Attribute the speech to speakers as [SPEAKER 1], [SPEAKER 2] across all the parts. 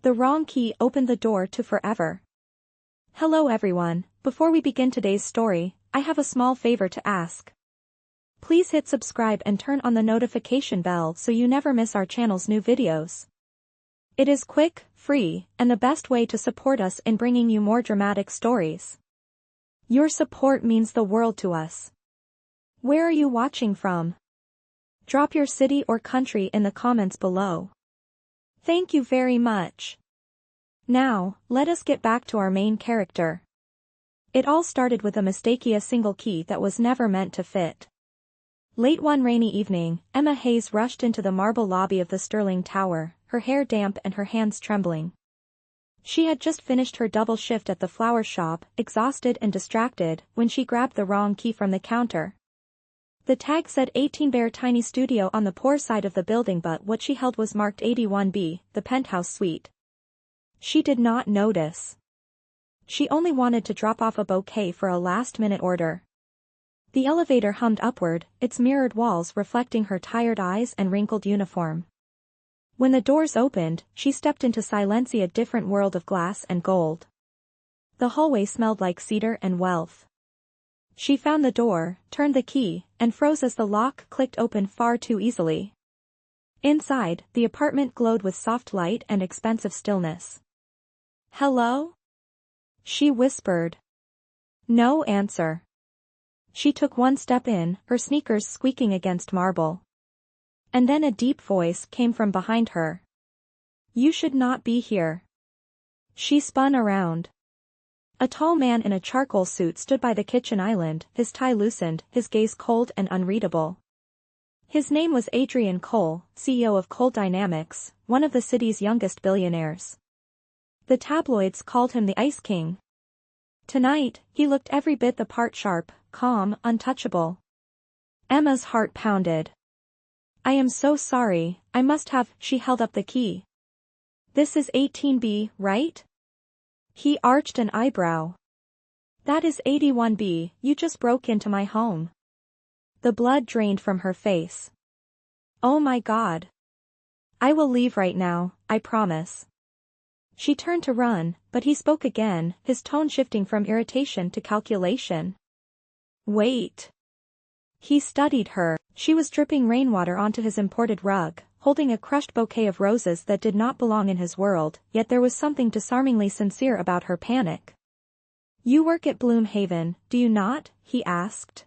[SPEAKER 1] The wrong key opened the door to forever. Hello everyone, before we begin today's story, I have a small favor to ask. Please hit subscribe and turn on the notification bell so you never miss our channel's new videos. It is quick, free, and the best way to support us in bringing you more dramatic stories. Your support means the world to us. Where are you watching from? Drop your city or country in the comments below. Thank you very much. Now, let us get back to our main character. It all started with a single key that was never meant to fit. Late one rainy evening, Emma Hayes rushed into the marble lobby of the Sterling Tower, her hair damp and her hands trembling. She had just finished her double shift at the flower shop, exhausted and distracted, when she grabbed the wrong key from the counter. The tag said 18 Bear Tiny Studio on the poor side of the building, but what she held was marked 81B, the penthouse suite. She did not notice. She only wanted to drop off a bouquet for a last-minute order. The elevator hummed upward, its mirrored walls reflecting her tired eyes and wrinkled uniform. When the doors opened, she stepped into a different world of glass and gold. The hallway smelled like cedar and wealth. She found the door, turned the key, and froze as the lock clicked open far too easily. Inside, the apartment glowed with soft light and expensive stillness. "Hello?" she whispered. No answer. She took one step in, her sneakers squeaking against marble. And then a deep voice came from behind her. "You should not be here." She spun around. A tall man in a charcoal suit stood by the kitchen island, his tie loosened, his gaze cold and unreadable. His name was Adrian Cole, CEO of Cole Dynamics, one of the city's youngest billionaires. The tabloids called him the Ice King. Tonight, he looked every bit the part, sharp, calm, untouchable. Emma's heart pounded. "I am so sorry, I must have," she held up the key. "This is 18B, right?" He arched an eyebrow. "That is 81B, you just broke into my home." The blood drained from her face. "Oh my God. I will leave right now, I promise." She turned to run, but he spoke again, his tone shifting from irritation to calculation. "Wait." He studied her. She was dripping rainwater onto his imported rug, holding a crushed bouquet of roses that did not belong in his world, yet there was something disarmingly sincere about her panic. "You work at Bloomhaven, do you not?" he asked.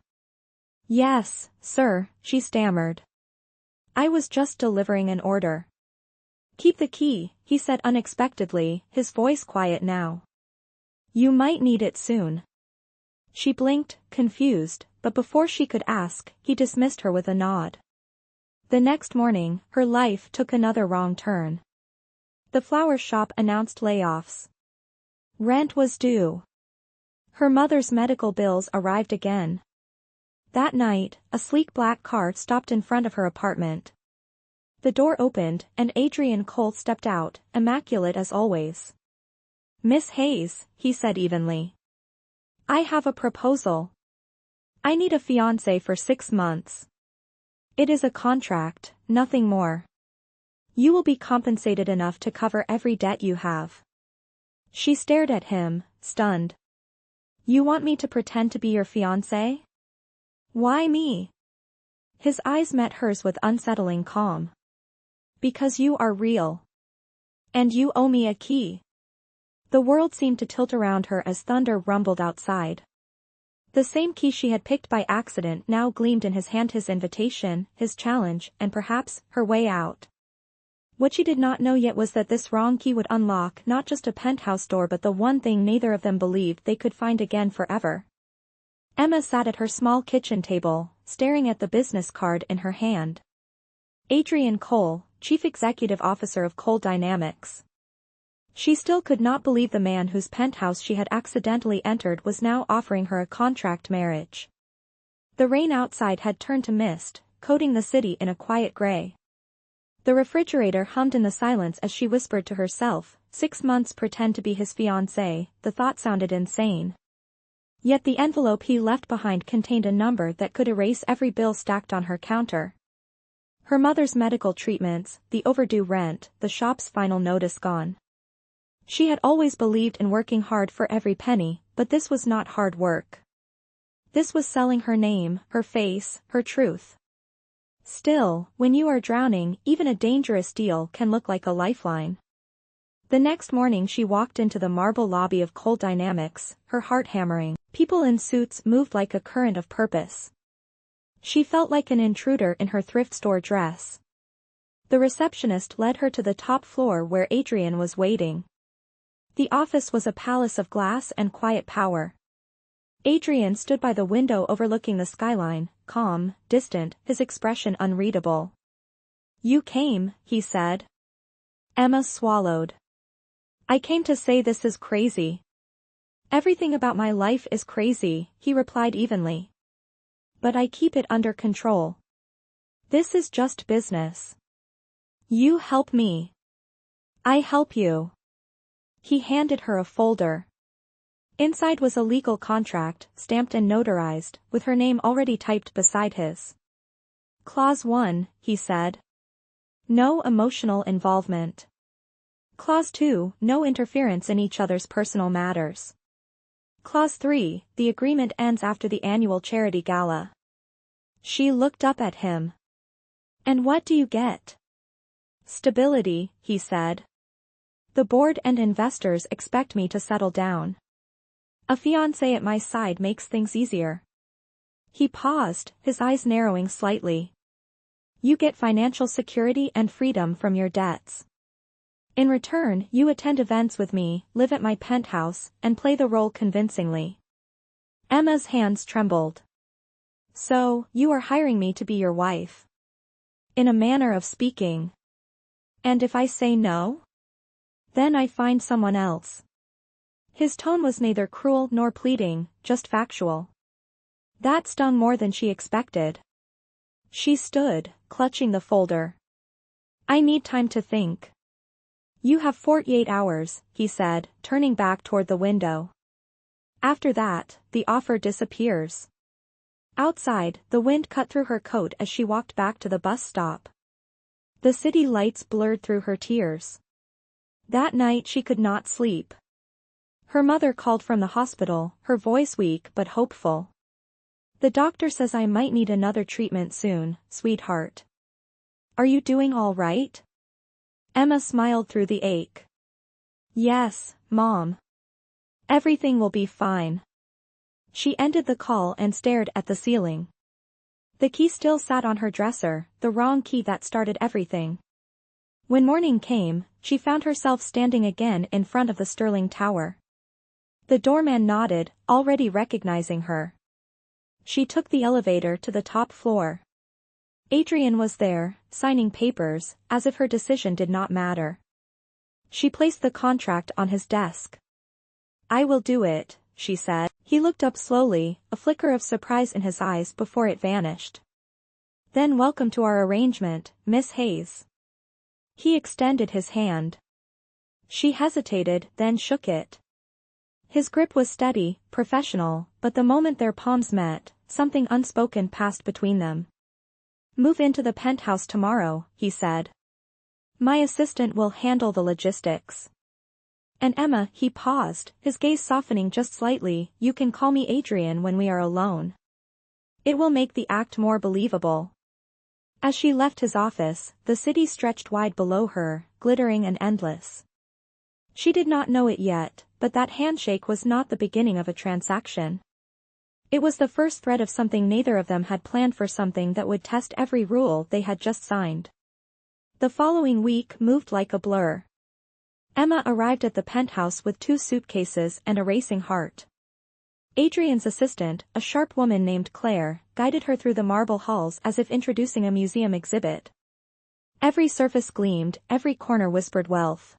[SPEAKER 1] "Yes, sir," she stammered. "I was just delivering an order." "Keep the key," he said unexpectedly, his voice quiet now. "You might need it soon." She blinked, confused, but before she could ask, he dismissed her with a nod. The next morning, her life took another wrong turn. The flower shop announced layoffs. Rent was due. Her mother's medical bills arrived again. That night, a sleek black car stopped in front of her apartment. The door opened, and Adrian Cole stepped out, immaculate as always. "Miss Hayes," he said evenly. "I have a proposal. I need a fiancé for 6 months. It is a contract, nothing more. You will be compensated enough to cover every debt you have." She stared at him, stunned. "You want me to pretend to be your fiancé? Why me?" His eyes met hers with unsettling calm. "Because you are real. And you owe me a key." The world seemed to tilt around her as thunder rumbled outside. The same key she had picked by accident now gleamed in his hand, his invitation, his challenge, and perhaps, her way out. What she did not know yet was that this wrong key would unlock not just a penthouse door but the one thing neither of them believed they could find again forever. Emma sat at her small kitchen table, staring at the business card in her hand. Adrian Cole, Chief Executive Officer of Cole Dynamics. She still could not believe the man whose penthouse she had accidentally entered was now offering her a contract marriage. The rain outside had turned to mist, coating the city in a quiet gray. The refrigerator hummed in the silence as she whispered to herself, 6 months pretend to be his fiancé. The thought sounded insane. Yet the envelope he left behind contained a number that could erase every bill stacked on her counter. Her mother's medical treatments, the overdue rent, the shop's final notice gone. She had always believed in working hard for every penny, but this was not hard work. This was selling her name, her face, her truth. Still, when you are drowning, even a dangerous deal can look like a lifeline. The next morning she walked into the marble lobby of Cole Dynamics, her heart hammering. People in suits moved like a current of purpose. She felt like an intruder in her thrift store dress. The receptionist led her to the top floor where Adrian was waiting. The office was a palace of glass and quiet power. Adrian stood by the window overlooking the skyline, calm, distant, his expression unreadable. "You came," he said. Emma swallowed. "I came to say this is crazy." "Everything about my life is crazy," he replied evenly. "But I keep it under control. This is just business. You help me. I help you." He handed her a folder. Inside was a legal contract, stamped and notarized, with her name already typed beside his. "Clause 1, he said. No emotional involvement. Clause 2, no interference in each other's personal matters. Clause 3, the agreement ends after the annual charity gala." She looked up at him. "And what do you get?" "Stability," he said. "The board and investors expect me to settle down. A fiancé at my side makes things easier." He paused, his eyes narrowing slightly. "You get financial security and freedom from your debts. In return, you attend events with me, live at my penthouse, and play the role convincingly." Emma's hands trembled. "So, you are hiring me to be your wife?" "In a manner of speaking." "And if I say no?" "Then I find someone else." His tone was neither cruel nor pleading, just factual. That stung more than she expected. She stood, clutching the folder. "I need time to think." "You have 48 hours, he said, turning back toward the window. "After that, the offer disappears." Outside, the wind cut through her coat as she walked back to the bus stop. The city lights blurred through her tears. That night she could not sleep. Her mother called from the hospital, her voice weak but hopeful. "The doctor says I might need another treatment soon, sweetheart. Are you doing all right?" Emma smiled through the ache. "Yes, Mom. Everything will be fine." She ended the call and stared at the ceiling. The key still sat on her dresser, the wrong key that started everything. When morning came, she found herself standing again in front of the Sterling Tower. The doorman nodded, already recognizing her. She took the elevator to the top floor. Adrian was there, signing papers, as if her decision did not matter. She placed the contract on his desk. "I will do it," she said. He looked up slowly, a flicker of surprise in his eyes before it vanished. "Then welcome to our arrangement, Miss Hayes." He extended his hand. She hesitated, then shook it. His grip was steady, professional, but the moment their palms met, something unspoken passed between them. "Move into the penthouse tomorrow," he said. "My assistant will handle the logistics." "And Emma," he paused, his gaze softening just slightly, "you can call me Adrian when we are alone. It will make the act more believable." As she left his office, the city stretched wide below her, glittering and endless. She did not know it yet, but that handshake was not the beginning of a transaction. It was the first thread of something neither of them had planned, for something that would test every rule they had just signed. The following week moved like a blur. Emma arrived at the penthouse with 2 suitcases and a racing heart. Adrian's assistant, a sharp woman named Claire, guided her through the marble halls as if introducing a museum exhibit. Every surface gleamed, every corner whispered wealth.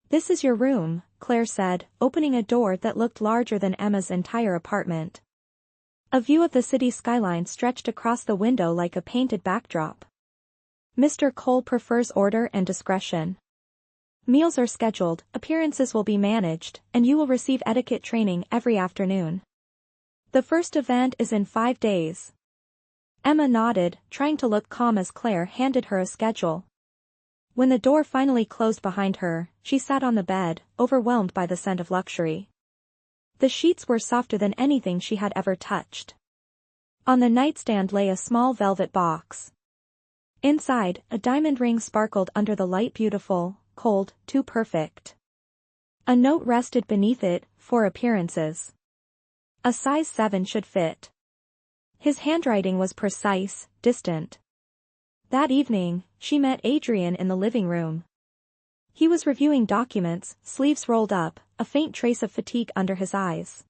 [SPEAKER 1] "This is your room," Claire said, opening a door that looked larger than Emma's entire apartment. A view of the city skyline stretched across the window like a painted backdrop. "Mr. Cole prefers order and discretion. Meals are scheduled, appearances will be managed, and you will receive etiquette training every afternoon. The first event is in 5 days." Emma nodded, trying to look calm as Claire handed her a schedule. When the door finally closed behind her, she sat on the bed, overwhelmed by the scent of luxury. The sheets were softer than anything she had ever touched. On the nightstand lay a small velvet box. Inside, a diamond ring sparkled under the light. Beautiful, cold, too perfect. A note rested beneath it, for appearances. A size 7 should fit. His handwriting was precise, distant. That evening, she met Adrian in the living room. He was reviewing documents, sleeves rolled up, a faint trace of fatigue under his eyes.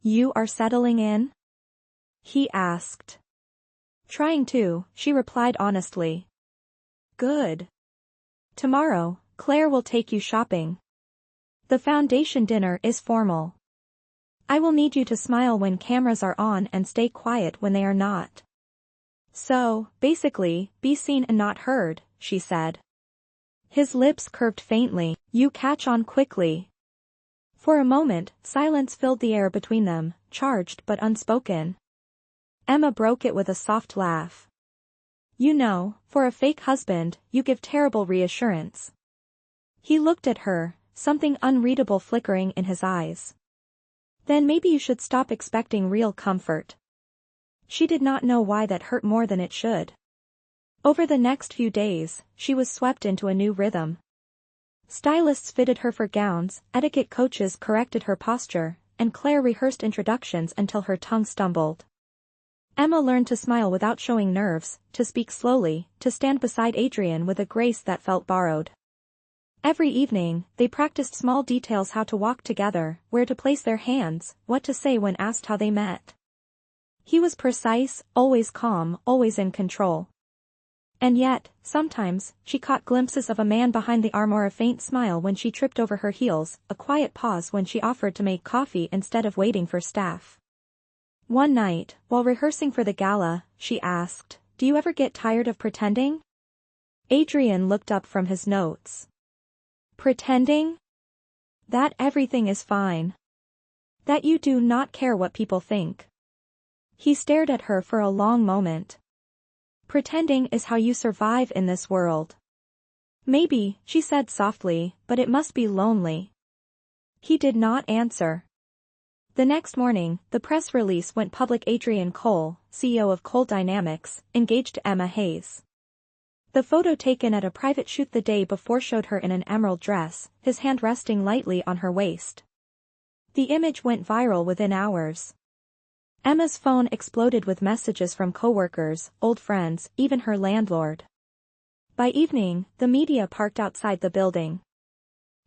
[SPEAKER 1] "You are settling in?" he asked. "Trying to," she replied honestly. "Good. Tomorrow, Claire will take you shopping. The foundation dinner is formal. I will need you to smile when cameras are on and stay quiet when they are not. So, basically, be seen and not heard," she said. His lips curved faintly. "You catch on quickly." For a moment, silence filled the air between them, charged but unspoken. Emma broke it with a soft laugh. "You know, for a fake husband, you give terrible reassurance." He looked at her, something unreadable flickering in his eyes. "Then maybe you should stop expecting real comfort." She did not know why that hurt more than it should. Over the next few days, she was swept into a new rhythm. Stylists fitted her for gowns, etiquette coaches corrected her posture, and Claire rehearsed introductions until her tongue stumbled. Emma learned to smile without showing nerves, to speak slowly, to stand beside Adrian with a grace that felt borrowed. Every evening, they practiced small details: how to walk together, where to place their hands, what to say when asked how they met. He was precise, always calm, always in control. And yet, sometimes, she caught glimpses of a man behind the arm, or a faint smile when she tripped over her heels, a quiet pause when she offered to make coffee instead of waiting for staff. One night, while rehearsing for the gala, she asked, "Do you ever get tired of pretending?" Adrian looked up from his notes. "Pretending? That everything is fine. That you do not care what people think." He stared at her for a long moment. "Pretending is how you survive in this world." "Maybe," she said softly, "but it must be lonely." He did not answer. The next morning, the press release went public. Adrian Cole, CEO of Cole Dynamics, engaged Emma Hayes. The photo taken at a private shoot the day before showed her in an emerald dress, his hand resting lightly on her waist. The image went viral within hours. Emma's phone exploded with messages from coworkers, old friends, even her landlord. By evening, the media parked outside the building.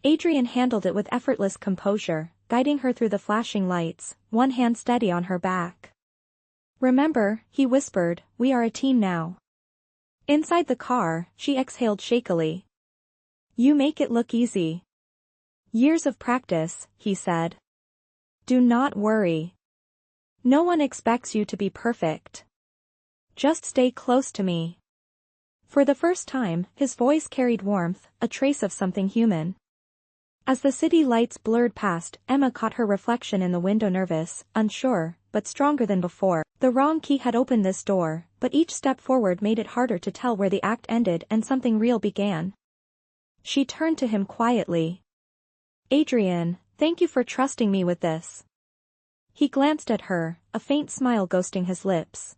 [SPEAKER 1] Adrian handled it with effortless composure, guiding her through the flashing lights, one hand steady on her back. "Remember," he whispered, "we are a team now." Inside the car, she exhaled shakily. "You make it look easy." "Years of practice," he said. "Do not worry. No one expects you to be perfect. Just stay close to me." For the first time, his voice carried warmth, a trace of something human. As the city lights blurred past, Emma caught her reflection in the window, nervous, unsure, but stronger than before. The wrong key had opened this door, but each step forward made it harder to tell where the act ended and something real began. She turned to him quietly. "Adrian, thank you for trusting me with this." He glanced at her, a faint smile ghosting his lips.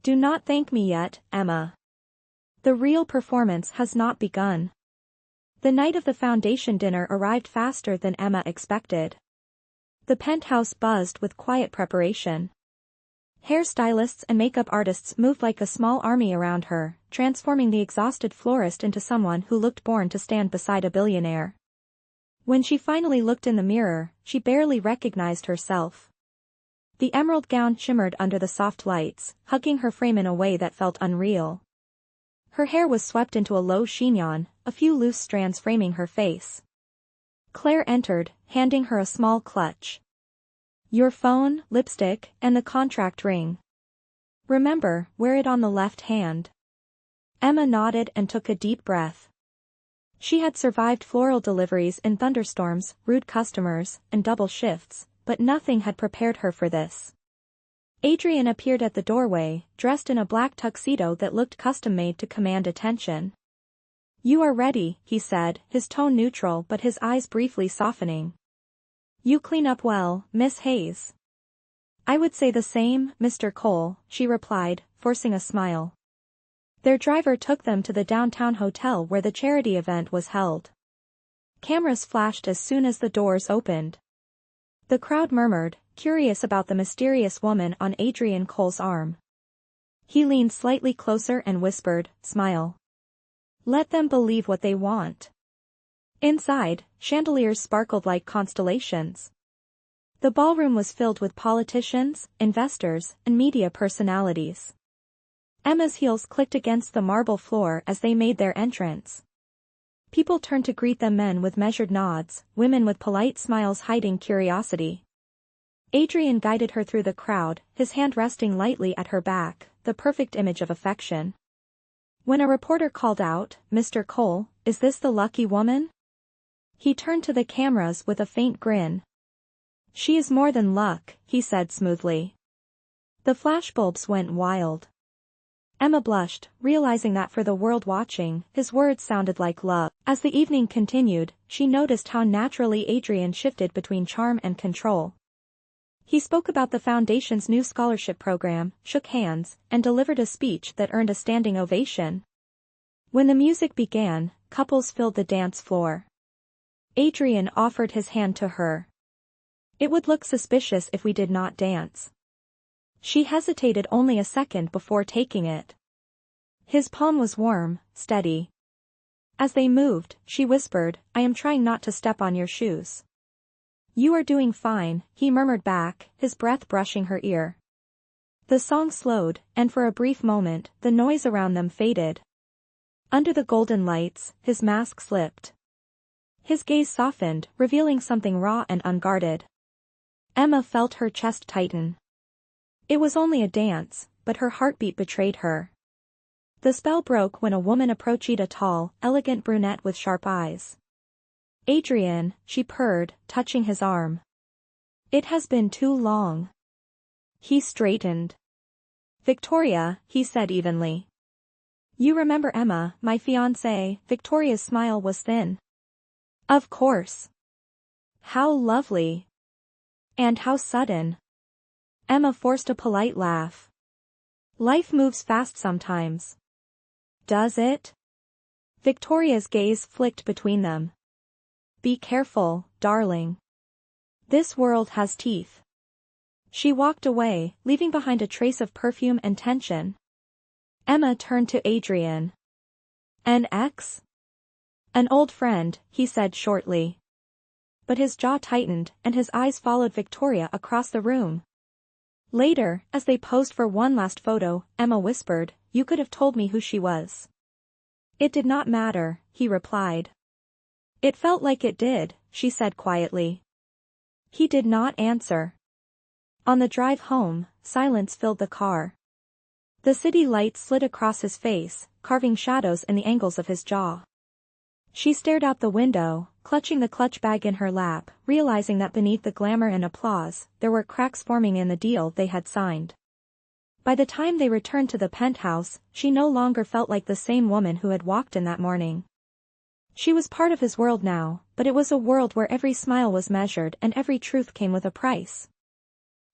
[SPEAKER 1] "Do not thank me yet, Emma. The real performance has not begun." The night of the foundation dinner arrived faster than Emma expected. The penthouse buzzed with quiet preparation. Hairstylists and makeup artists moved like a small army around her, transforming the exhausted florist into someone who looked born to stand beside a billionaire. When she finally looked in the mirror, she barely recognized herself. The emerald gown shimmered under the soft lights, hugging her frame in a way that felt unreal. Her hair was swept into a low chignon, a few loose strands framing her face. Claire entered, handing her a small clutch. "Your phone, lipstick, and the contract ring. Remember, wear it on the left hand." Emma nodded and took a deep breath. She had survived floral deliveries in thunderstorms, rude customers, and double shifts, but nothing had prepared her for this. Adrian appeared at the doorway, dressed in a black tuxedo that looked custom-made to command attention. You are ready, he said, his tone neutral but his eyes briefly softening. You clean up well, Miss Hayes. I would say the same, Mr. Cole, she replied, forcing a smile. Their driver took them to the downtown hotel where the charity event was held. Cameras flashed as soon as the doors opened. The crowd murmured, curious about the mysterious woman on Adrian Cole's arm. He leaned slightly closer and whispered, "Smile. Let them believe what they want." Inside, chandeliers sparkled like constellations. The ballroom was filled with politicians, investors, and media personalities. Emma's heels clicked against the marble floor as they made their entrance. People turned to greet them, men with measured nods, women with polite smiles hiding curiosity. Adrian guided her through the crowd, his hand resting lightly at her back, the perfect image of affection. When a reporter called out, "Mr. Cole, is this the lucky woman?" He turned to the cameras with a faint grin. "She is more than luck," he said smoothly. The flashbulbs went wild. Emma blushed, realizing that for the world watching, his words sounded like love. As the evening continued, she noticed how naturally Adrian shifted between charm and control. He spoke about the foundation's new scholarship program, shook hands, and delivered a speech that earned a standing ovation. When the music began, couples filled the dance floor. Adrian offered his hand to her. "It would look suspicious if we did not dance." She hesitated only a second before taking it. His palm was warm, steady. As they moved, she whispered, "I am trying not to step on your shoes." "You are doing fine," he murmured back, his breath brushing her ear. The song slowed, and for a brief moment, the noise around them faded. Under the golden lights, his mask slipped. His gaze softened, revealing something raw and unguarded. Emma felt her chest tighten. It was only a dance, but her heartbeat betrayed her. The spell broke when a woman approached, a tall, elegant brunette with sharp eyes. "Adrian," she purred, touching his arm. "It has been too long." He straightened. "Victoria," he said evenly. "You remember Emma, my fiancée?" Victoria's smile was thin. "Of course. How lovely. And how sudden." Emma forced a polite laugh. "Life moves fast sometimes." "Does it?" Victoria's gaze flicked between them. "Be careful, darling. This world has teeth." She walked away, leaving behind a trace of perfume and tension. Emma turned to Adrian. "An ex?" "An old friend," he said shortly. But his jaw tightened, and his eyes followed Victoria across the room. Later, as they posed for one last photo, Emma whispered, "You could have told me who she was." "It did not matter," he replied. "It felt like it did," she said quietly. He did not answer. On the drive home, silence filled the car. The city lights slid across his face, carving shadows in the angles of his jaw. She stared out the window, clutching the clutch bag in her lap, realizing that beneath the glamour and applause, there were cracks forming in the deal they had signed. By the time they returned to the penthouse, she no longer felt like the same woman who had walked in that morning. She was part of his world now, but it was a world where every smile was measured and every truth came with a price.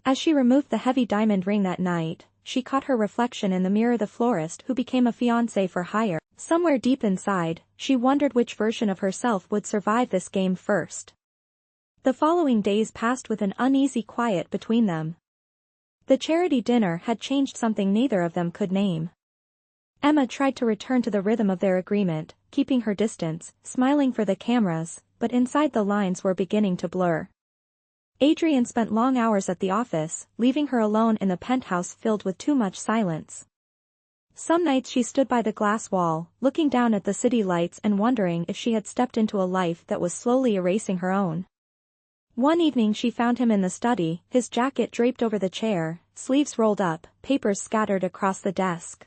[SPEAKER 1] As she removed the heavy diamond ring that night, she caught her reflection in the mirror, the florist who became a fiancé for hire. Somewhere deep inside, she wondered which version of herself would survive this game first. The following days passed with an uneasy quiet between them. The charity dinner had changed something neither of them could name. Emma tried to return to the rhythm of their agreement, keeping her distance, smiling for the cameras, but inside the lines were beginning to blur. Adrian spent long hours at the office, leaving her alone in the penthouse filled with too much silence. Some nights she stood by the glass wall, looking down at the city lights and wondering if she had stepped into a life that was slowly erasing her own. One evening she found him in the study, his jacket draped over the chair, sleeves rolled up, papers scattered across the desk.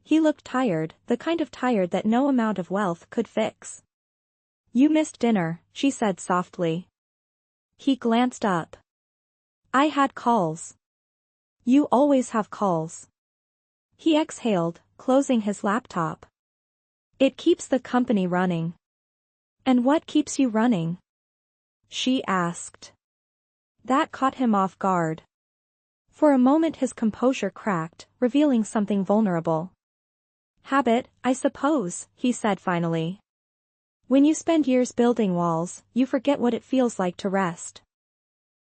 [SPEAKER 1] He looked tired, the kind of tired that no amount of wealth could fix. "You missed dinner," she said softly. He glanced up. "I had calls." "You always have calls." He exhaled, closing his laptop. It keeps the company running. And what keeps you running? She asked. That caught him off guard. For a moment his composure cracked, revealing something vulnerable. Habit, I suppose, he said finally. When you spend years building walls, you forget what it feels like to rest.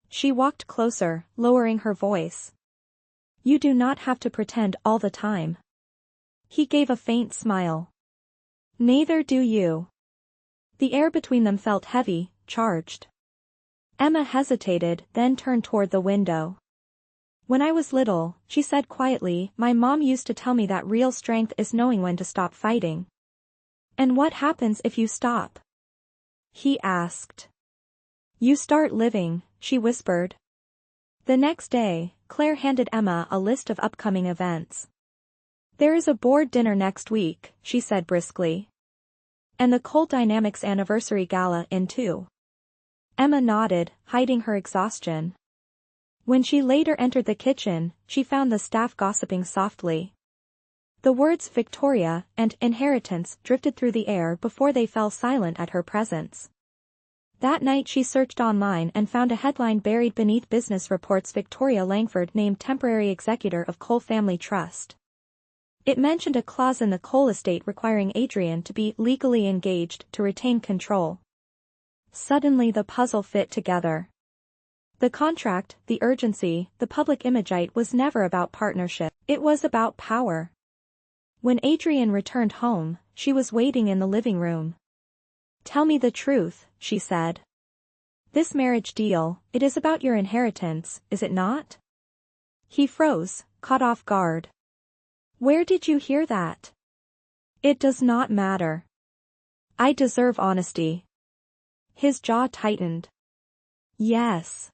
[SPEAKER 1] She walked closer, lowering her voice. You do not have to pretend all the time. He gave a faint smile. Neither do you. The air between them felt heavy, charged. Emma hesitated, then turned toward the window. When I was little, she said quietly, my mom used to tell me that real strength is knowing when to stop fighting. And what happens if you stop? He asked. You start living, she whispered. The next day, Claire handed Emma a list of upcoming events. There is a board dinner next week, she said briskly. And the Cole Dynamics anniversary gala in too. Emma nodded, hiding her exhaustion. When she later entered the kitchen, she found the staff gossiping softly. The words Victoria and inheritance drifted through the air before they fell silent at her presence. That night she searched online and found a headline buried beneath business reports: Victoria Langford named temporary executor of Cole Family Trust. It mentioned a clause in the Cole estate requiring Adrian to be legally engaged to retain control. Suddenly the puzzle fit together. The contract, the urgency, the public image. It was never about partnership, it was about power. When Adrian returned home, she was waiting in the living room. Tell me the truth, she said. This marriage deal, it is about your inheritance, is it not? He froze, caught off guard. Where did you hear that? It does not matter. I deserve honesty. His jaw tightened. Yes.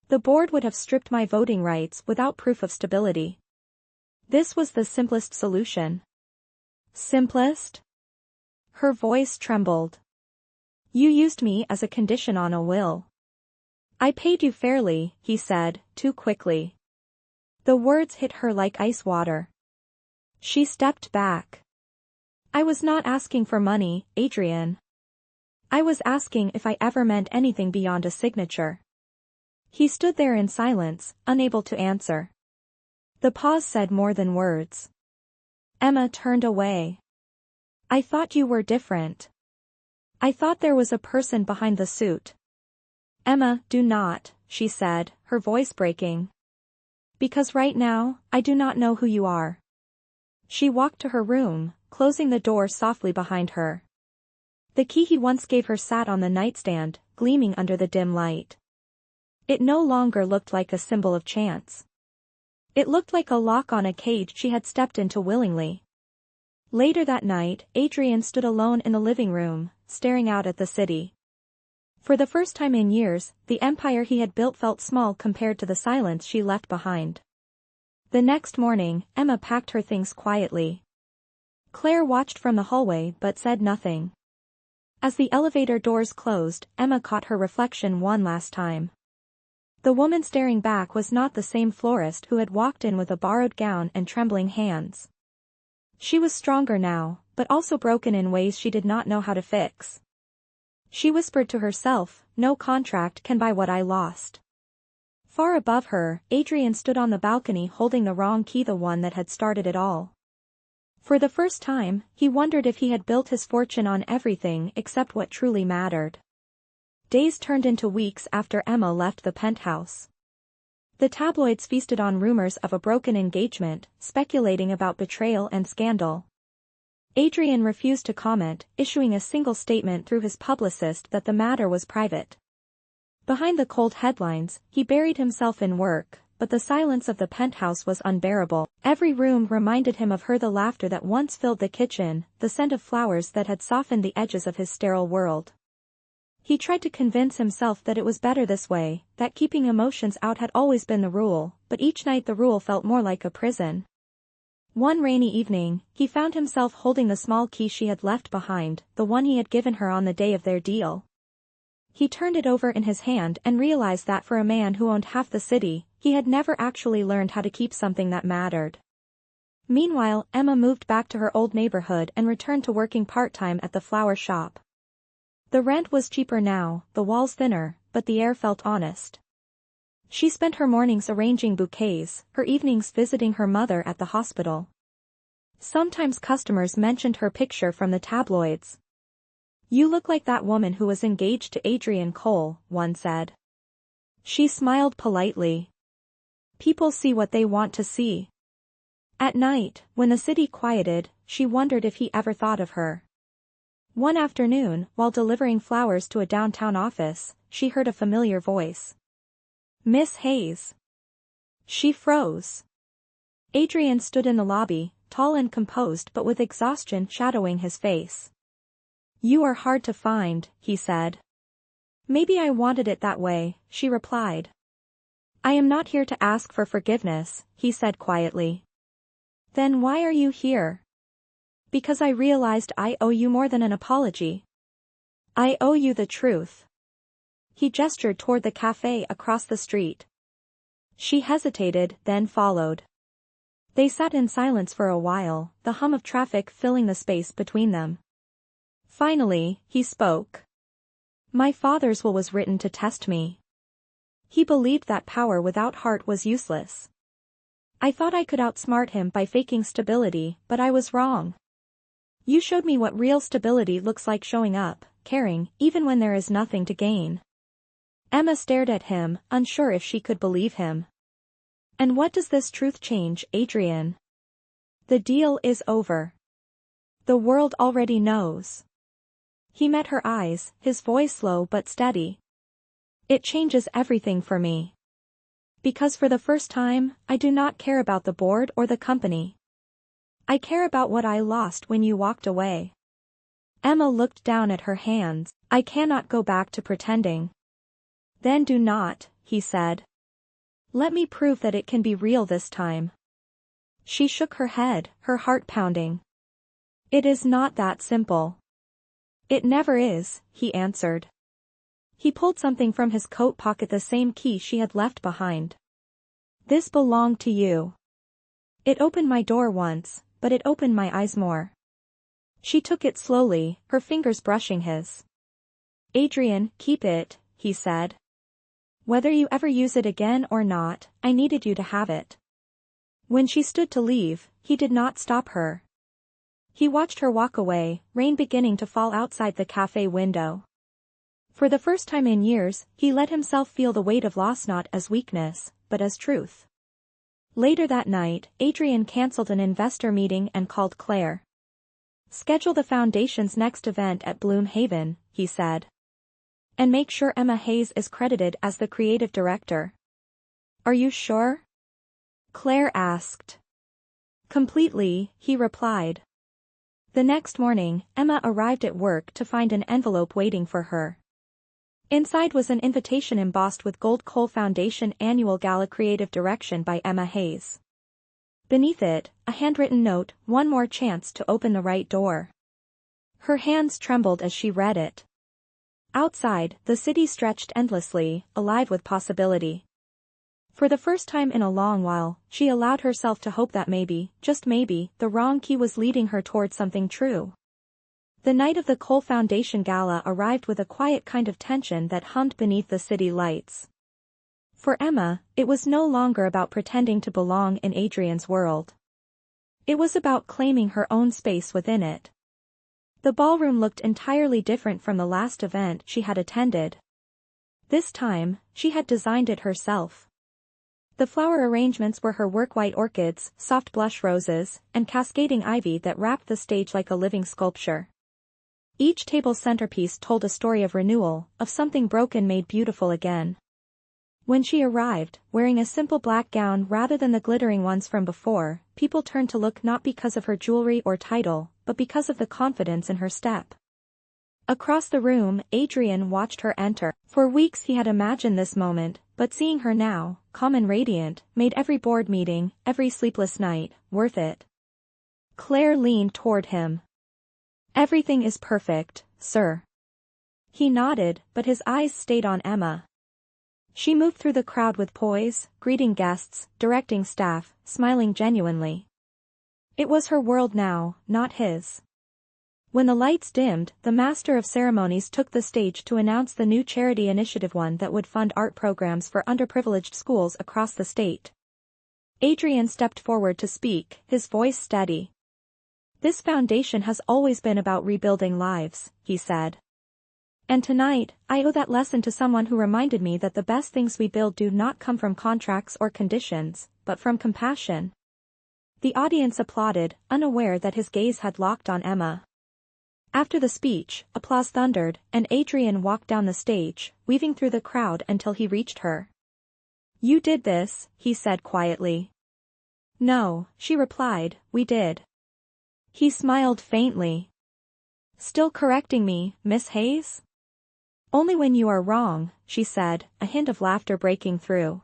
[SPEAKER 1] The board would have stripped my voting rights without proof of stability. This was the simplest solution. Simplest? Her voice trembled. You used me as a condition on a will. I paid you fairly, he said, too quickly. The words hit her like ice water. She stepped back. I was not asking for money, Adrian. I was asking if I ever meant anything beyond a signature. He stood there in silence, unable to answer. The pause said more than words. Emma turned away. I thought you were different. I thought there was a person behind the suit. Emma, do not, she said, her voice breaking. Because right now, I do not know who you are. She walked to her room, closing the door softly behind her. The key he once gave her sat on the nightstand, gleaming under the dim light. It no longer looked like a symbol of chance. It looked like a lock on a cage she had stepped into willingly. Later that night, Adrian stood alone in the living room, staring out at the city. For the first time in years, the empire he had built felt small compared to the silence she left behind. The next morning, Emma packed her things quietly. Claire watched from the hallway but said nothing. As the elevator doors closed, Emma caught her reflection one last time. The woman staring back was not the same florist who had walked in with a borrowed gown and trembling hands. She was stronger now, but also broken in ways she did not know how to fix. She whispered to herself, no contract can buy what I lost. Far above her, Adrian stood on the balcony holding the wrong key, the one that had started it all. For the first time, he wondered if he had built his fortune on everything except what truly mattered. Days turned into weeks after Emma left the penthouse. The tabloids feasted on rumors of a broken engagement, speculating about betrayal and scandal. Adrian refused to comment, issuing a single statement through his publicist that the matter was private. Behind the cold headlines, he buried himself in work, but the silence of the penthouse was unbearable. Every room reminded him of her, the laughter that once filled the kitchen, the scent of flowers that had softened the edges of his sterile world. He tried to convince himself that it was better this way, that keeping emotions out had always been the rule, but each night the rule felt more like a prison. One rainy evening, he found himself holding the small key she had left behind, the one he had given her on the day of their deal. He turned it over in his hand and realized that for a man who owned half the city, he had never actually learned how to keep something that mattered. Meanwhile, Emma moved back to her old neighborhood and returned to working part-time at the flower shop. The rent was cheaper now, the walls thinner, but the air felt honest. She spent her mornings arranging bouquets, her evenings visiting her mother at the hospital. Sometimes customers mentioned her picture from the tabloids. "You look like that woman who was engaged to Adrian Cole," one said. She smiled politely. People see what they want to see. At night, when the city quieted, she wondered if he ever thought of her. One afternoon, while delivering flowers to a downtown office, she heard a familiar voice. "Miss Hayes." She froze. Adrian stood in the lobby, tall and composed but with exhaustion shadowing his face. "You are hard to find," he said. "Maybe I wanted it that way," she replied. "I am not here to ask for forgiveness," he said quietly. "Then why are you here?" "Because I realized I owe you more than an apology. I owe you the truth." He gestured toward the cafe across the street. She hesitated, then followed. They sat in silence for a while, the hum of traffic filling the space between them. Finally, he spoke. "My father's will was written to test me. He believed that power without heart was useless. I thought I could outsmart him by faking stability, but I was wrong. You showed me what real stability looks like, showing up, caring, even when there is nothing to gain." Emma stared at him, unsure if she could believe him. "And what does this truth change, Adrian?" "The deal is over. The world already knows." He met her eyes, his voice slow but steady. "It changes everything for me. Because for the first time, I do not care about the board or the company. I care about what I lost when you walked away." Emma looked down at her hands. "I cannot go back to pretending." "Then do not," he said. "Let me prove that it can be real this time." She shook her head, her heart pounding. "It is not that simple." "It never is," he answered. He pulled something from his coat pocket, the same key she had left behind. "This belonged to you. It opened my door once, but it opened my eyes more." She took it slowly, her fingers brushing his. "Adrian, keep it," he said. "Whether you ever use it again or not, I needed you to have it." When she stood to leave, he did not stop her. He watched her walk away, rain beginning to fall outside the cafe window. For the first time in years, he let himself feel the weight of loss, not as weakness, but as truth. Later that night, Adrian cancelled an investor meeting and called Claire. "Schedule the foundation's next event at Bloomhaven," he said. "And make sure Emma Hayes is credited as the creative director." "Are you sure?" Claire asked. "Completely," he replied. The next morning, Emma arrived at work to find an envelope waiting for her. Inside was an invitation embossed with gold: Cole Foundation Annual Gala, Creative Direction by Emma Hayes. Beneath it, a handwritten note: "One more chance to open the right door." Her hands trembled as she read it. Outside, the city stretched endlessly, alive with possibility. For the first time in a long while, she allowed herself to hope that maybe, just maybe, the wrong key was leading her toward something true. The night of the Cole Foundation Gala arrived with a quiet kind of tension that hummed beneath the city lights. For Emma, it was no longer about pretending to belong in Adrian's world. It was about claiming her own space within it. The ballroom looked entirely different from the last event she had attended. This time, she had designed it herself. The flower arrangements were her work: white orchids, soft blush roses, and cascading ivy that wrapped the stage like a living sculpture. Each table's centerpiece told a story of renewal, of something broken made beautiful again. When she arrived, wearing a simple black gown rather than the glittering ones from before, people turned to look, not because of her jewelry or title, but because of the confidence in her step. Across the room, Adrian watched her enter. For weeks he had imagined this moment, but seeing her now, calm and radiant, made every board meeting, every sleepless night, worth it. Claire leaned toward him. "Everything is perfect, sir." He nodded, but his eyes stayed on Emma. She moved through the crowd with poise, greeting guests, directing staff, smiling genuinely. It was her world now, not his. When the lights dimmed, the master of ceremonies took the stage to announce the new charity initiative, one that would fund art programs for underprivileged schools across the state. Adrian stepped forward to speak, his voice steady. "This foundation has always been about rebuilding lives," he said. "And tonight, I owe that lesson to someone who reminded me that the best things we build do not come from contracts or conditions, but from compassion." The audience applauded, unaware that his gaze had locked on Emma. After the speech, applause thundered, and Adrian walked down the stage, weaving through the crowd until he reached her. "You did this," he said quietly. "No," she replied, "we did." He smiled faintly. "Still correcting me, Miss Hayes?" "Only when you are wrong," she said, a hint of laughter breaking through.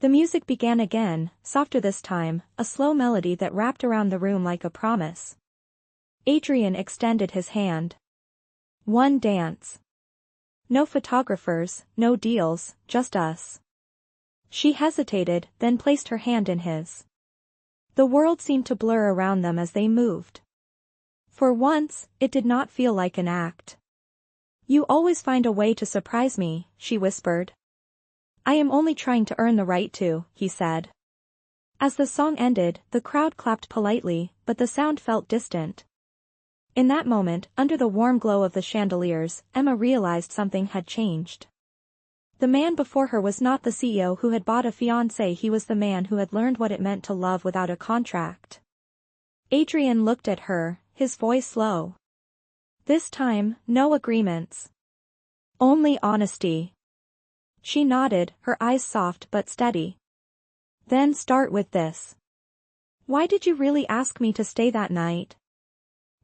[SPEAKER 1] The music began again, softer this time, a slow melody that wrapped around the room like a promise. Adrian extended his hand. "One dance. No photographers, no deals, just us." She hesitated, then placed her hand in his. The world seemed to blur around them as they moved. For once, it did not feel like an act. "You always find a way to surprise me," she whispered. "I am only trying to earn the right to," he said. As the song ended, the crowd clapped politely, but the sound felt distant. In that moment, under the warm glow of the chandeliers, Emma realized something had changed. The man before her was not the CEO who had bought a fiancé, he was the man who had learned what it meant to love without a contract. Adrian looked at her, his voice low. "This time, no agreements. Only honesty." She nodded, her eyes soft but steady. "Then start with this. Why did you really ask me to stay that night?"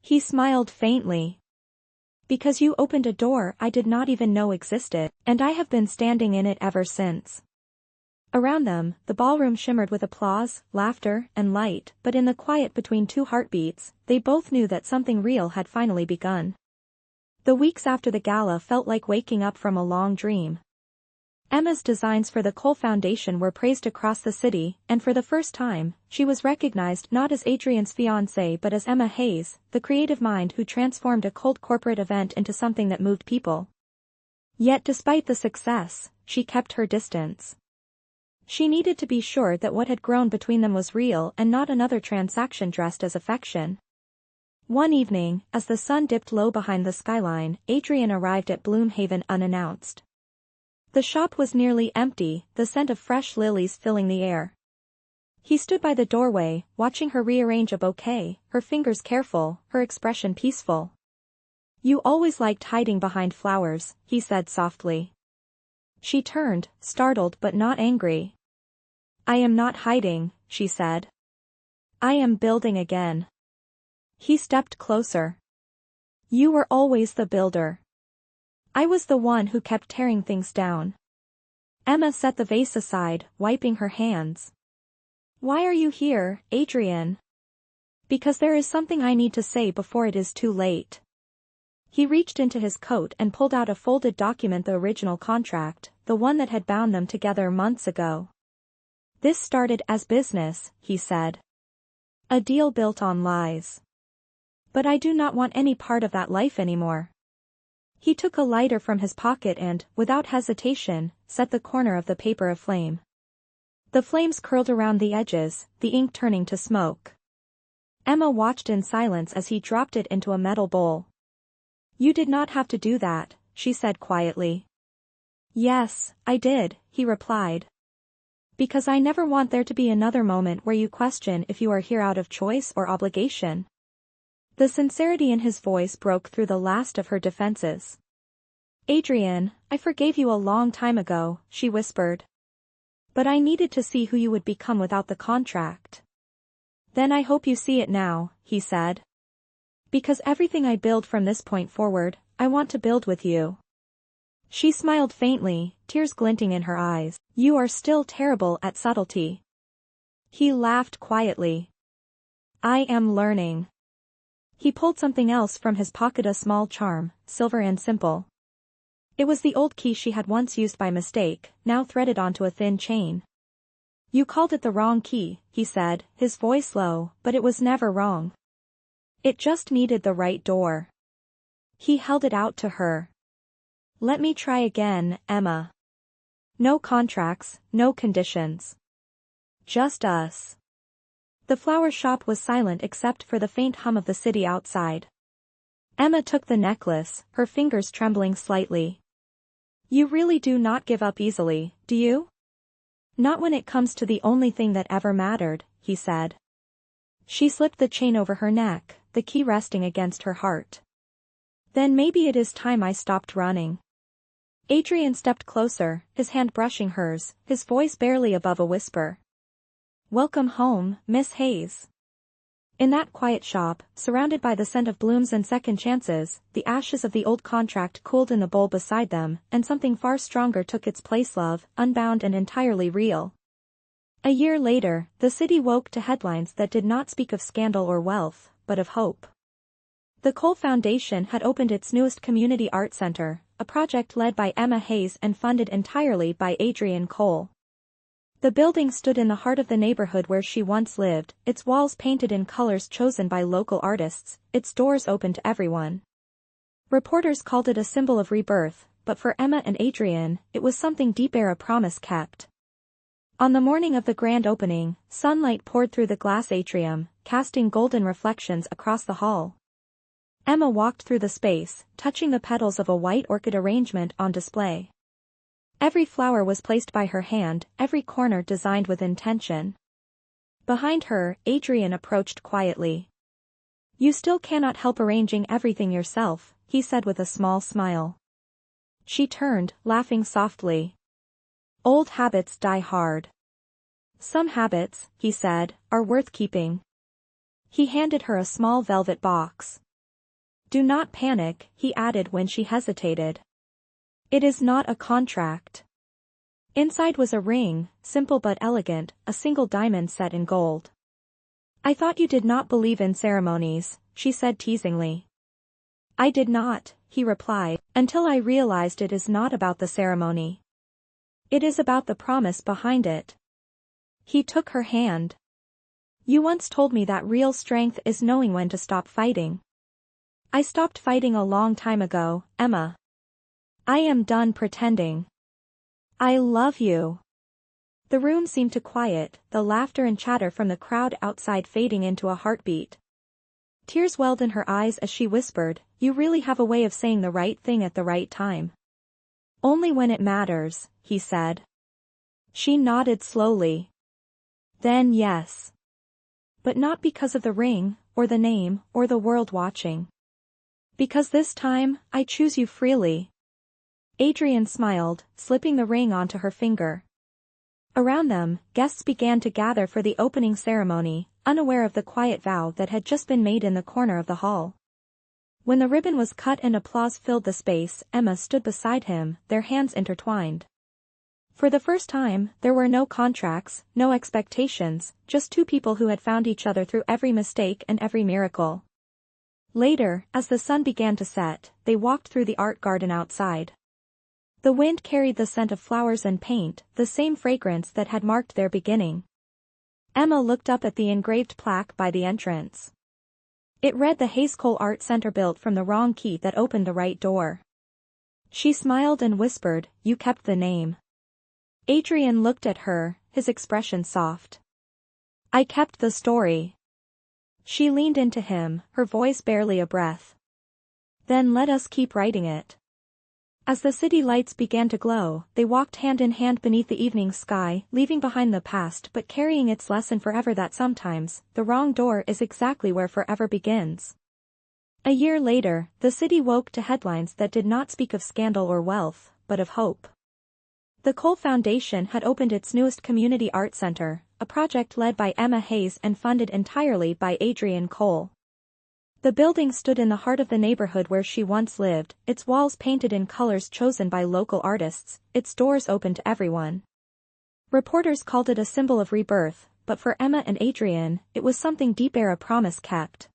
[SPEAKER 1] He smiled faintly. "Because you opened a door I did not even know existed, and I have been standing in it ever since." Around them, the ballroom shimmered with applause, laughter, and light, but in the quiet between two heartbeats, they both knew that something real had finally begun. The weeks after the gala felt like waking up from a long dream. Emma's designs for the Cole Foundation were praised across the city, and for the first time, she was recognized not as Adrian's fiancée but as Emma Hayes, the creative mind who transformed a cold corporate event into something that moved people. Yet despite the success, she kept her distance. She needed to be sure that what had grown between them was real and not another transaction dressed as affection. One evening, as the sun dipped low behind the skyline, Adrian arrived at Bloomhaven unannounced. The shop was nearly empty, the scent of fresh lilies filling the air. He stood by the doorway, watching her rearrange a bouquet, her fingers careful, her expression peaceful. "You always liked hiding behind flowers," he said softly. She turned, startled but not angry. "I am not hiding," she said. "I am building again." He stepped closer. "You were always the builder. I was the one who kept tearing things down." Emma set the vase aside, wiping her hands. "Why are you here, Adrian?" "Because there is something I need to say before it is too late." He reached into his coat and pulled out a folded document, the original contract, the one that had bound them together months ago. "This started as business," he said. "A deal built on lies. But I do not want any part of that life anymore." He took a lighter from his pocket and, without hesitation, set the corner of the paper aflame. The flames curled around the edges, the ink turning to smoke. Emma watched in silence as he dropped it into a metal bowl. "You did not have to do that," she said quietly. "Yes, I did," he replied. "Because I never want there to be another moment where you question if you are here out of choice or obligation." The sincerity in his voice broke through the last of her defenses. "Adrian, I forgave you a long time ago," she whispered. "But I needed to see who you would become without the contract." "Then I hope you see it now," he said. "Because everything I build from this point forward, I want to build with you." She smiled faintly, tears glinting in her eyes. "You are still terrible at subtlety." He laughed quietly. "I am learning." He pulled something else from his pocket, a small charm, silver and simple. It was the old key she had once used by mistake, now threaded onto a thin chain. You called it the wrong key, he said, his voice low, but it was never wrong. It just needed the right door. He held it out to her. Let me try again, Emma. No contracts, no conditions. Just us. The flower shop was silent except for the faint hum of the city outside. Emma took the necklace, her fingers trembling slightly. You really do not give up easily, do you? Not when it comes to the only thing that ever mattered, he said. She slipped the chain over her neck, the key resting against her heart. Then maybe it is time I stopped running. Adrian stepped closer, his hand brushing hers, his voice barely above a whisper. Welcome home, Miss Hayes. In that quiet shop, surrounded by the scent of blooms and second chances, the ashes of the old contract cooled in the bowl beside them, and something far stronger took its place: love, unbound and entirely real. A year later, the city woke to headlines that did not speak of scandal or wealth, but of hope. The Cole Foundation had opened its newest community art center, a project led by Emma Hayes and funded entirely by Adrian Cole. The building stood in the heart of the neighborhood where she once lived, its walls painted in colors chosen by local artists, its doors open to everyone. Reporters called it a symbol of rebirth, but for Emma and Adrian, it was something deeper, a promise kept. On the morning of the grand opening, sunlight poured through the glass atrium, casting golden reflections across the hall. Emma walked through the space, touching the petals of a white orchid arrangement on display. Every flower was placed by her hand, every corner designed with intention. Behind her, Adrian approached quietly. You still cannot help arranging everything yourself, he said with a small smile. She turned, laughing softly. Old habits die hard. Some habits, he said, are worth keeping. He handed her a small velvet box. Do not panic, he added when she hesitated. It is not a contract. Inside was a ring, simple but elegant, a single diamond set in gold. I thought you did not believe in ceremonies, she said teasingly. I did not, he replied, until I realized it is not about the ceremony. It is about the promise behind it. He took her hand. You once told me that real strength is knowing when to stop fighting. I stopped fighting a long time ago, Emma. I am done pretending. I love you. The room seemed to quiet, the laughter and chatter from the crowd outside fading into a heartbeat. Tears welled in her eyes as she whispered, You really have a way of saying the right thing at the right time. Only when it matters, he said. She nodded slowly. Then yes. But not because of the ring, or the name, or the world watching. Because this time, I choose you freely. Adrian smiled, slipping the ring onto her finger. Around them, guests began to gather for the opening ceremony, unaware of the quiet vow that had just been made in the corner of the hall. When the ribbon was cut and applause filled the space, Emma stood beside him, their hands intertwined. For the first time, there were no contracts, no expectations, just two people who had found each other through every mistake and every miracle. Later, as the sun began to set, they walked through the art garden outside. The wind carried the scent of flowers and paint, the same fragrance that had marked their beginning. Emma looked up at the engraved plaque by the entrance. It read the Hayes Cole Art Center, built from the wrong key that opened the right door. She smiled and whispered, You kept the name. Adrian looked at her, his expression soft. I kept the story. She leaned into him, her voice barely a breath. Then let us keep writing it. As the city lights began to glow, they walked hand in hand beneath the evening sky, leaving behind the past but carrying its lesson forever, that sometimes, the wrong door is exactly where forever begins. A year later, the city woke to headlines that did not speak of scandal or wealth, but of hope. The Cole Foundation had opened its newest community art center, a project led by Emma Hayes and funded entirely by Adrian Cole. The building stood in the heart of the neighborhood where she once lived, its walls painted in colors chosen by local artists, its doors open to everyone. Reporters called it a symbol of rebirth, but for Emma and Adrian, it was something deeper, a promise kept.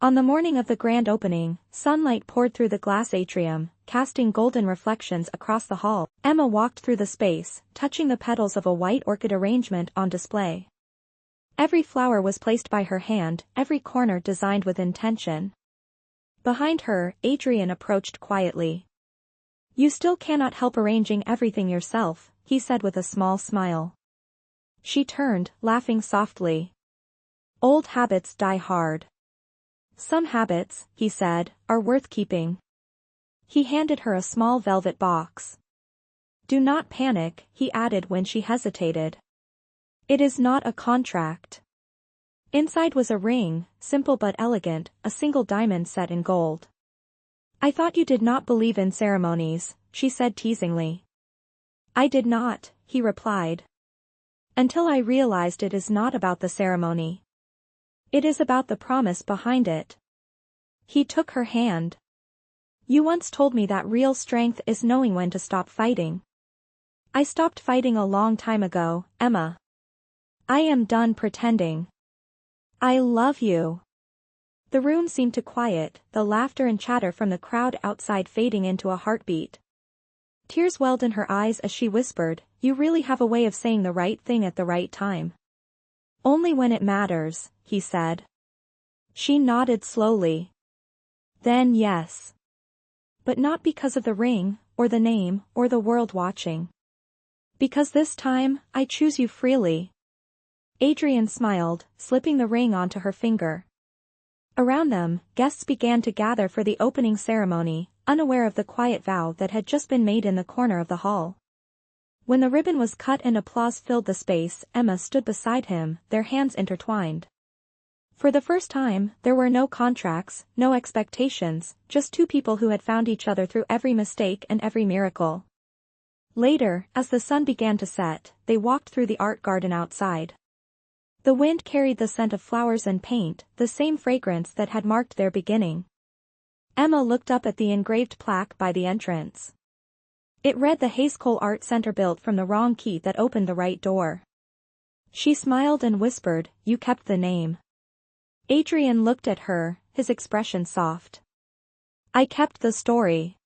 [SPEAKER 1] On the morning of the grand opening, sunlight poured through the glass atrium, casting golden reflections across the hall. Emma walked through the space, touching the petals of a white orchid arrangement on display. Every flower was placed by her hand, every corner designed with intention. Behind her, Adrian approached quietly. "You still cannot help arranging everything yourself," he said with a small smile. She turned, laughing softly. "Old habits die hard. Some habits," he said, "are worth keeping." He handed her a small velvet box. "Do not panic," he added when she hesitated. "It is not a contract." Inside was a ring, simple but elegant, a single diamond set in gold. "I thought you did not believe in ceremonies," she said teasingly. "I did not," he replied. "Until I realized it is not about the ceremony. It is about the promise behind it." He took her hand. "You once told me that real strength is knowing when to stop fighting. I stopped fighting a long time ago, Emma. I am done pretending. I love you." The room seemed to quiet, the laughter and chatter from the crowd outside fading into a heartbeat. Tears welled in her eyes as she whispered, "You really have a way of saying the right thing at the right time." "Only when it matters," he said. She nodded slowly. "Then yes. But not because of the ring, or the name, or the world watching. Because this time, I choose you freely." Adrian smiled, slipping the ring onto her finger. Around them, guests began to gather for the opening ceremony, unaware of the quiet vow that had just been made in the corner of the hall. When the ribbon was cut and applause filled the space, Emma stood beside him, their hands intertwined. For the first time, there were no contracts, no expectations, just two people who had found each other through every mistake and every miracle. Later, as the sun began to set, they walked through the art garden outside. The wind carried the scent of flowers and paint, the same fragrance that had marked their beginning. Emma looked up at the engraved plaque by the entrance. It read the Cole Art Center, built from the wrong key that opened the right door. She smiled and whispered, "You kept the name." Adrian looked at her, his expression soft. "I kept the story."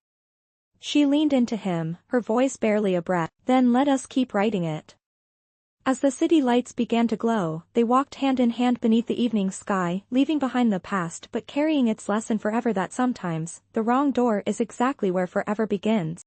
[SPEAKER 1] She leaned into him, her voice barely a breath. "Then let us keep writing it." As the city lights began to glow, they walked hand in hand beneath the evening sky, leaving behind the past but carrying its lesson forever, that sometimes, the wrong door is exactly where forever begins.